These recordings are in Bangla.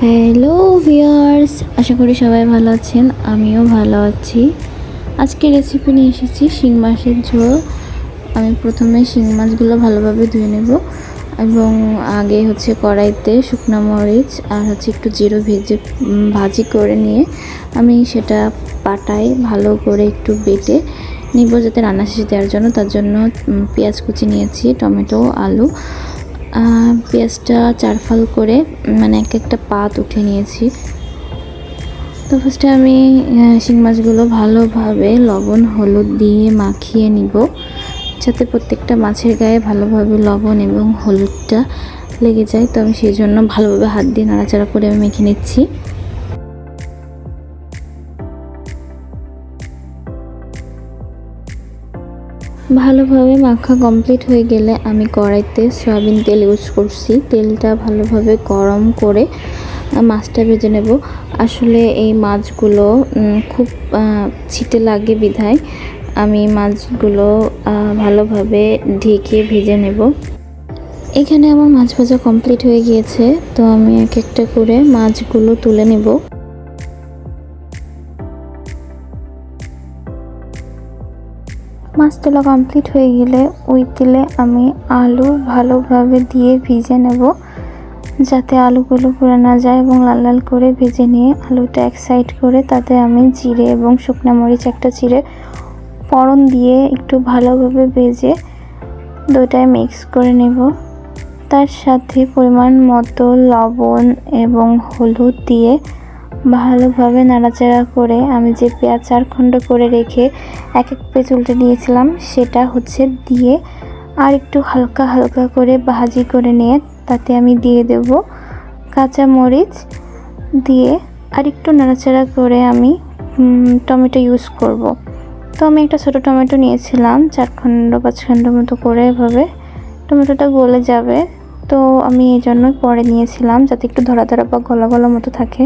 হ্যালো ভিউয়ার্স, আশা করি সবাই ভালো আছেন। আমিও ভালো আছি। আজকে রেসিপি নিয়ে এসেছি শিং মাছের ঝোল। আমি প্রথমে শিং মাছগুলো ভালোভাবে ধুয়ে নেব এবং আগে কড়াইতে শুকনো মরিচ আর একটু জিরো ভাজি করে নিয়ে আমি সেটা পাটায় ভালো করে একটু বেটে নিব যাতে রান্না শেষে দেওয়ার জন্য। তার জন্য পেঁয়াজ কুচি নিয়েছি, টমেটো, আলু, পেঁয়াজটা 4 ফাল করে একটা পাত উঠে নিয়েছি। তো ফার্স্টে আমি শিং মাছগুলো ভালোভাবে লবণ হলুদ দিয়ে মাখিয়ে নিব যাতে প্রত্যেকটা মাছের গায়ে ভালোভাবে লবণ এবং হলুদটা লেগে যায়। তো আমি সেই জন্য ভালোভাবে হাত দিয়ে নাড়াচাড়া করে আমি মেখে নিচ্ছি। ভালোভাবে মাখা কমপ্লিট হয়ে গেলে আমি কড়াইতে সয়াবিন তেল ইউজ করছি। তেলটা ভালোভাবে গরম করে মাছটা ভেজে নেব। আসলে এই মাছগুলো খুব ছিটে লাগে বিধায় আমি মাছগুলো ভালোভাবে ঢেকে ভেজে নেব। এখানে আমার মাছ ভাজা কমপ্লিট হয়ে গিয়েছে। তো আমি এক একটা করে মাছগুলো তুলে নেব। মাছ তোলা কমপ্লিট হয়ে গেলে ওই তেলে আমি আলু ভালোভাবে দিয়ে ভেজে নেব যাতে আলুগুলো পুড়ে না যায়, এবং লাল লাল করে ভেজে নিয়ে আলুটা এক সাইড করে তাতে আমি জিরে এবং শুকনো মরিচ একটা চিড়ে ফোড়ন দিয়ে একটু ভালোভাবে ভেজে দুটায় মিক্স করে নেব। তার সাথে পরিমাণ মতো লবণ এবং হলুদ দিয়ে ভালোভাবে নাড়াচাড়া করে আমি যে পেঁয়াজ 4 খণ্ড করে রেখে এক পেঁচ উল্টে দিয়েছিলাম সেটা দিয়ে আর একটু হালকা হালকা করে ভাজি করে নিয়ে তাতে আমি দিয়ে দেব কাঁচা মরিচ দিয়ে আর একটু নাড়াচাড়া করে আমি টমেটো ইউজ করব। তো আমি একটা ছোটো টমেটো নিয়েছিলাম 4 খণ্ড 5 খণ্ড মতো করে, এভাবে টমেটোটা গলে যাবে। তো আমি এই জন্য পরে নিয়েছিলাম যাতে একটু ধরা ধরা বা গলা গলা মতো থাকে।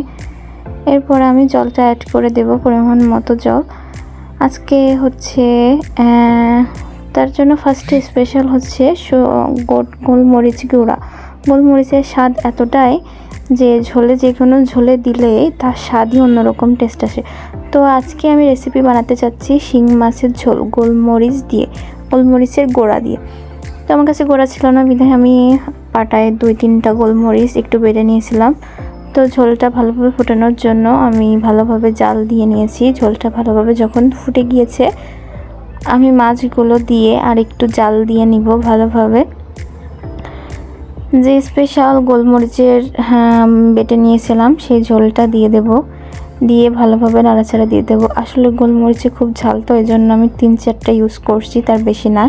এরপর আমি জলটা অ্যাড করে দেব পরিমাণ মতো জল। আজকে তার জন্য ফার্স্টে স্পেশাল গোলমরিচ গুঁড়া। গোলমরিচের স্বাদ এতটাই যে যে কোনো ঝোলে দিলে তার স্বাদই অন্যরকম টেস্ট আসে। তো আজকে আমি রেসিপি বানাতে চাচ্ছি শিং মাছের ঝোল গোলমরিচের গোড়া দিয়ে। তো আমার কাছে গোড়া ছিল না বিধায় আমি পাটায় 2-3টা গোলমরিচ একটু বেটে নিয়েছিলাম। তো ঝোলটা ভালোভাবে ফোটানোর জন্য আমি ভালোভাবে জাল দিয়ে নিয়েছি। ঝোলটা ভালোভাবে যখন ফুটে গিয়েছে আমি মাছগুলো দিয়ে আর একটু জাল দিয়ে নিব ভালোভাবে। যে স্পেশাল গোলমরিচের বেটে নিয়েছিলাম সেই ঝোলটা দিয়ে দেব, দিয়ে ভালোভাবে নাড়াচাড়া দিয়ে দেব। আসলে গোলমরিচে খুব ঝাল, তো এই জন্য আমি 3-4টা ইউজ করছি, তার বেশি না।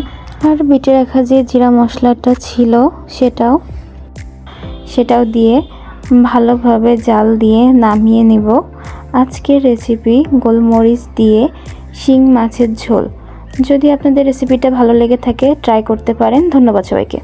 আর বেটে রাখা যে জিরা মশলাটা ছিল সেটাও দিয়ে ভালোভাবে জাল দিয়ে নামিয়ে নেব। আজকের রেসিপি গোলমরিচ দিয়ে শিং মাছের ঝোল। যদি আপনাদের রেসিপিটা ভালো লেগে থাকে ট্রাই করতে পারেন। ধন্যবাদ সবাইকে।